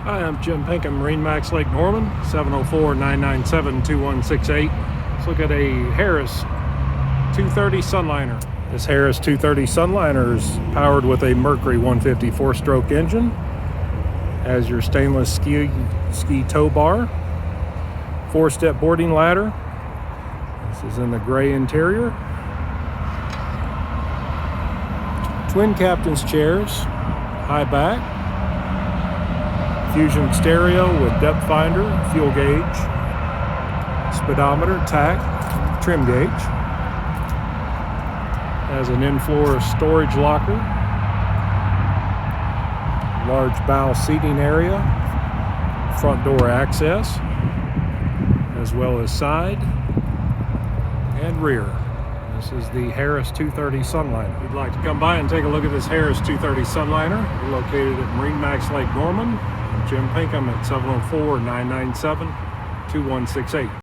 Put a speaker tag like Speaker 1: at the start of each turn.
Speaker 1: Hi, I'm Jim Pinkham, MarineMax Lake Norman, 704-997-2168. Let's look at a Harris 230 Sunliner. This Harris 230 Sunliner is powered with a Mercury 150 4-stroke engine. Has your stainless ski tow bar, 4-step boarding ladder. This is in the gray interior. Twin captain's chairs, high back. Fusion stereo with depth finder, fuel gauge, speedometer, tach, trim gauge. Has an in-floor storage locker, large bow seating area, front door access, as well as side and rear. This is the Harris 230 Sunliner. If you'd like to come by and take a look at this Harris 230 Sunliner, we're located at MarineMax Lake Norman. Jim Pinkham at 704-997-2168.